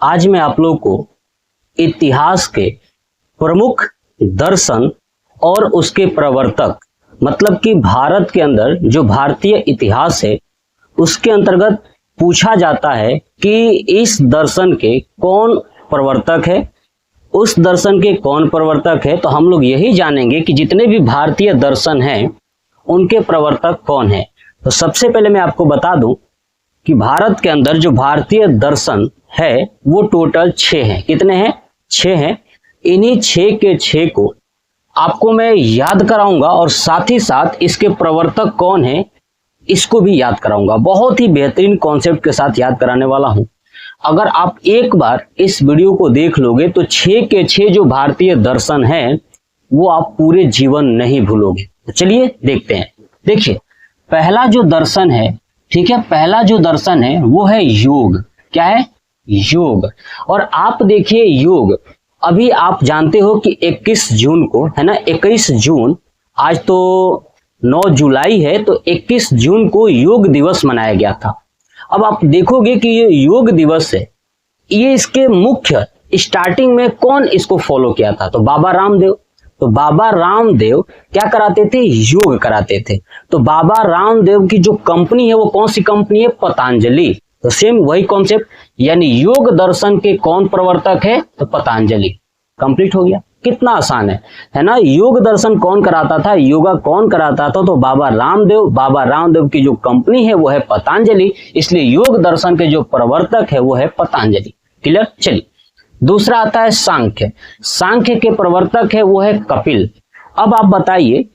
आज मैं आप लोग को इतिहास के प्रमुख दर्शन और उसके प्रवर्तक, मतलब कि भारत के अंदर जो भारतीय इतिहास है उसके अंतर्गत पूछा जाता है कि इस दर्शन के कौन प्रवर्तक है, उस दर्शन के कौन प्रवर्तक है। तो हम लोग यही जानेंगे कि जितने भी भारतीय दर्शन हैं उनके प्रवर्तक कौन है। तो सबसे पहले मैं आपको बता दूं कि भारत के अंदर जो भारतीय दर्शन है वो टोटल 6 हैं। कितने हैं? 6 हैं। इन्हीं 6 के 6 को आपको मैं याद कराऊंगा और साथ ही साथ इसके प्रवर्तक कौन है इसको भी याद कराऊंगा। बहुत ही बेहतरीन कॉन्सेप्ट के साथ याद कराने वाला हूं। अगर आप एक बार इस वीडियो को देख लोगे तो 6 के 6 जो भारतीय दर्शन हैं वो आप पूरे जीवन नहीं भूलोगे। तो चलिए देखते हैं। देखिए, पहला जो दर्शन है, ठीक है, पहला जो दर्शन है वो है योग। क्या है? योग। और आप देखिए योग, अभी आप जानते हो कि 21 जून को, है ना, 21 जून, आज तो 9 जुलाई है, तो 21 जून को योग दिवस मनाया गया था। अब आप देखोगे कि ये योग दिवस है, ये इसके मुख्य स्टार्टिंग में कौन इसको फॉलो किया था? तो बाबा रामदेव। तो बाबा रामदेव क्या कराते थे? योग कराते थे। तो बाबा रामदेव की जो कंपनी है वो कौन सी कंपनी है? पतंजलि। तो सेम वही कॉन्सेप्ट, यानी योग दर्शन के कौन प्रवर्तक है? तो पतंजलि। कंप्लीट हो गया। कितना आसान है ना। योग दर्शन कौन कराता था, योगा कौन कराता था? तो बाबा रामदेव। बाबा रामदेव की जो कंपनी है वो है पतंजलि, इसलिए योग दर्शन के जो प्रवर्तक है वो है पतंजलि। क्लियर? चलिए, दूसरा आता है सांख्य। सांख्य के प्रवर्तक है वो है कपिल। अब आप बताइए,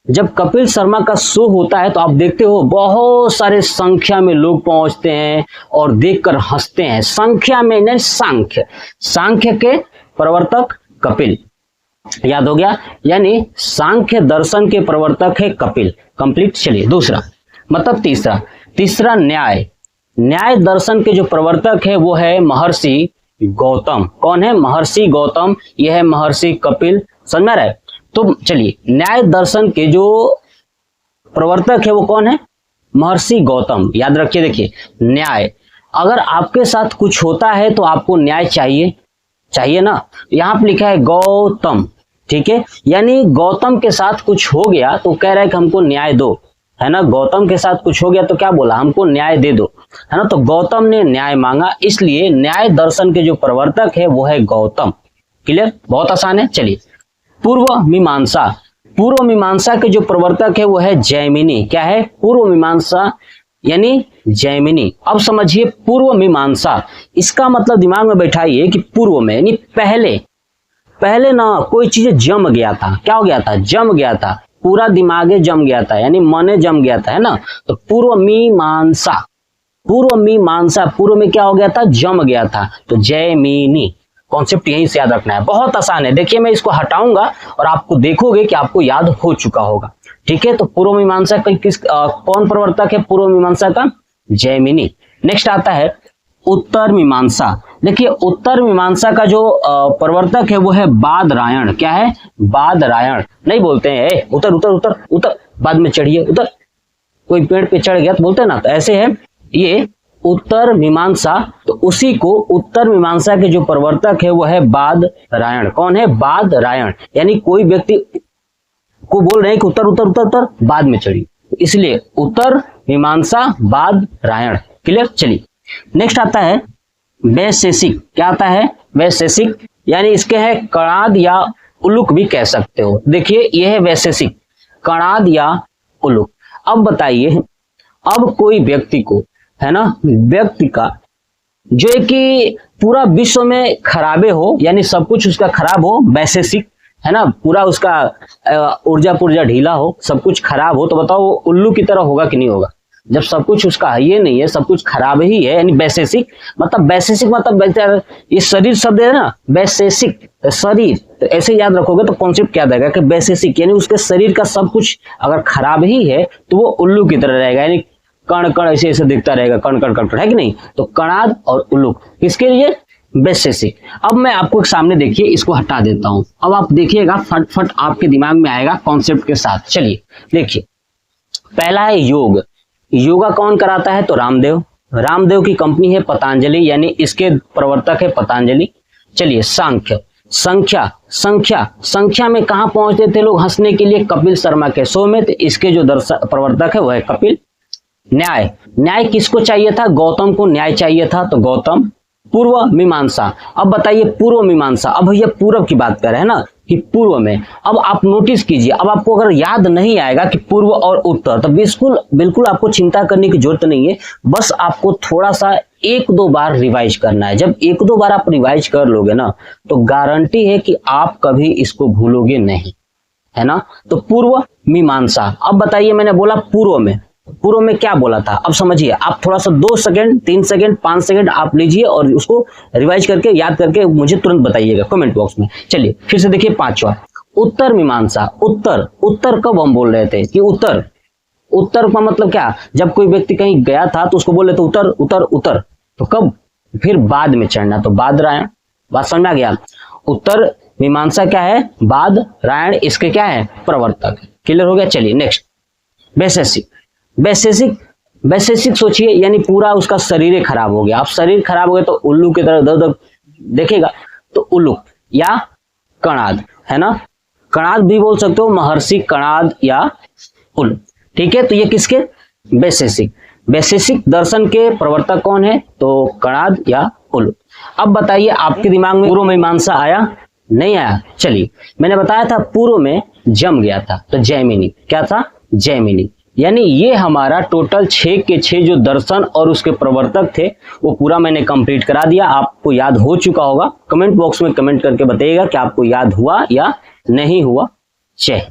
जब कपिल शर्मा का शो होता है तो आप देखते हो बहुत सारे संख्या में लोग पहुंचते हैं और देखकर हंसते हैं। संख्या में नहीं, सांख्य। सांख्य के प्रवर्तक कपिल। याद हो गया? यानी सांख्य दर्शन के प्रवर्तक है कपिल। कंप्लीट। चलिए दूसरा, मतलब तीसरा न्याय। न्याय दर्शन के जो प्रवर्तक है वो है महर्षि गौतम। कौन है? महर्षि गौतम। यह है महर्षि कपिल। समझ में आ रहा है? तो चलिए, न्याय दर्शन के जो प्रवर्तक है वो कौन है? महर्षि गौतम। याद रखिए। देखिए, न्याय, अगर आपके साथ कुछ होता है तो आपको न्याय चाहिए ना। यहां पर लिखा है गौतम, ठीक है, यानी गौतम के साथ कुछ हो गया तो कह रहा है कि हमको न्याय दो, है ना। गौतम के साथ कुछ हो गया तो क्या बोला? हमको न्याय दे दो, है ना। तो गौतम ने न्याय मांगा, इसलिए न्याय दर्शन के जो प्रवर्तक है वो है गौतम। क्लियर? बहुत आसान है। चलिए, पूर्व मीमांसा। पूर्व मीमांसा के जो प्रवर्तक है वो है जैमिनी। क्या है? पूर्व मीमांसा यानी जैमिनी। अब समझिए, पूर्व मीमांसा, इसका मतलब दिमाग में बैठाइए कि पूर्व में यानी पहले ना कोई चीज जम गया था। क्या हो गया था? जम गया था। पूरा दिमागे जम गया था, यानी मने जम गया था, है ना। तो पूर्व मीमांसा, पूर्व मीमांसा, पूर्व में क्या हो गया था? जम गया था। तो जैमिनी। कॉन्सेप्ट यहीं से याद रखना है, बहुत आसान है। देखिए, मैं इसको हटाऊंगा और आपको देखोगे कि आपको याद हो चुका होगा। ठीक है, तो पूर्व मीमांसा का कौन प्रवर्तक है? पूर्व मीमांसा का जैमिनी। नेक्स्ट आता है उत्तर मीमांसा। देखिए, उत्तर मीमांसा का जो प्रवर्तक है वो है बादरायण। क्या है? बादरायण। नहीं बोलते हैं उतर उतर उतर उतर, बाद में चढ़िए उतर, कोई पेड़ पे चढ़ गया तो बोलते हैं ना, तो ऐसे है ये उत्तर मीमांसा। तो उसी को उत्तर मीमांसा के जो प्रवर्तक है वो है बादरायण। कौन है? बादरायण। यानी कोई व्यक्ति को बोल रहे हैं कि उतर उतर उतर उतर, बाद में चढ़िए, इसलिए उत्तर मीमांसा बादरायण। क्लियर? चलिए, नेक्स्ट आता है वैशेषिक। क्या आता है? वैशेषिक, यानी इसके है कणाद या उलुक भी कह सकते हो। देखिए, यह है वैशेषिक, कणाद या उलुक। अब बताइए, अब कोई व्यक्ति को, है ना, व्यक्ति का जो है कि पूरा विश्व में खराबे हो, यानी सब कुछ उसका खराब हो, वैशेषिक, है ना, पूरा उसका ऊर्जा पुर्जा ढीला हो, सब कुछ खराब हो, तो बताओ वो उल्लू की तरह होगा कि नहीं होगा? जब सब कुछ उसका ये नहीं है, सब कुछ खराब ही है, यानी वैशेषिक। वैशेषिक मतलब ये शरीर शब्द है ना, वैशेषिक शरीर, तो ऐसे याद रखोगे तो कॉन्सेप्ट क्या रहेगा कि वैशेषिक यानी उसके शरीर का सब कुछ अगर खराब ही है तो वो उल्लू की तरह रहेगा, यानी कण कण ऐसे ऐसे दिखता रहेगा, कण कण कण, है कि नहीं। तो कणाद और उल्लुक किसके लिए? वैशेषिक। अब मैं आपको सामने देखिए, इसको हटा देता हूं। अब आप देखिएगा, फट फट आपके दिमाग में आएगा कॉन्सेप्ट के साथ। चलिए देखिए, पहला है योग। योगा कौन कराता है? तो रामदेव। रामदेव की कंपनी है पतंजलि, यानी इसके प्रवर्तक है पतंजलि। चलिए सांख्य, संख्या, संख्या में कहां पहुंचते थे लोग हंसने के लिए? कपिल शर्मा के शो में। तो इसके जो प्रवर्तक है वह है कपिल। न्याय, न्याय किसको चाहिए था? गौतम को न्याय चाहिए था, तो गौतम। पूर्व मीमांसा, अब बताइए पूर्व मीमांसा, अब भैया पूर्व की बात कर रहे हैं ना कि पूर्व में। अब आप नोटिस कीजिए, अब आपको अगर याद नहीं आएगा कि पूर्व और उत्तर, तो बिल्कुल आपको चिंता करने की जरूरत नहीं है। बस आपको थोड़ा सा 1-2 बार रिवाइज करना है। जब 1-2 बार आप रिवाइज कर लोगे ना, तो गारंटी है कि आप कभी इसको भूलोगे नहीं, है ना। तो पूर्व मीमांसा, अब बताइए मैंने बोला पूर्व में क्या बोला था? अब समझिए, आप थोड़ा सा 2 सेकंड, 3 सेकंड, 5 सेकंड आप लीजिए और उसको रिवाइज करके याद करके मुझे तुरंत बताइएगा कमेंट बॉक्स में। चलिए फिर से देखिए 5वां, उत्तर मीमांसा। उत्तर कब हम बोल रहे थे कि उत्तर का मतलब क्या? जब कोई व्यक्ति कहीं गया था तो उसको बोले तो उत्तर, तो कब? फिर बाद में चढ़ना, तो बाद रायण। बात समझ में आ गया? उत्तर मीमांसा क्या है? बाद रायण इसके क्या है? प्रवर्तक। क्लियर हो गया? चलिए नेक्स्ट, वैशेषिक सोचिए, यानी पूरा उसका शरीर खराब हो गया। आप शरीर खराब हो गए तो उल्लू की तरह दर्द देखेगा, तो उल्लू या कणाद, है ना। कणाद भी बोल सकते हो, महर्षि कणाद या उल्लू। ठीक है, तो ये किसके? वैशेषिक दर्शन के प्रवर्तक कौन है? तो कणाद या उल्लू। अब बताइए आपके दिमाग में पूर्व मीमांसा आया? नहीं आया? चलिए, मैंने बताया था पूर्व में जम गया था, तो जैमिनी। क्या था? जैमिनी। यानी ये हमारा टोटल 6 के 6 जो दर्शन और उसके प्रवर्तक थे वो पूरा मैंने कंप्लीट करा दिया। आपको याद हो चुका होगा? कमेंट बॉक्स में कमेंट करके बताइएगा कि आपको याद हुआ या नहीं हुआ। जय।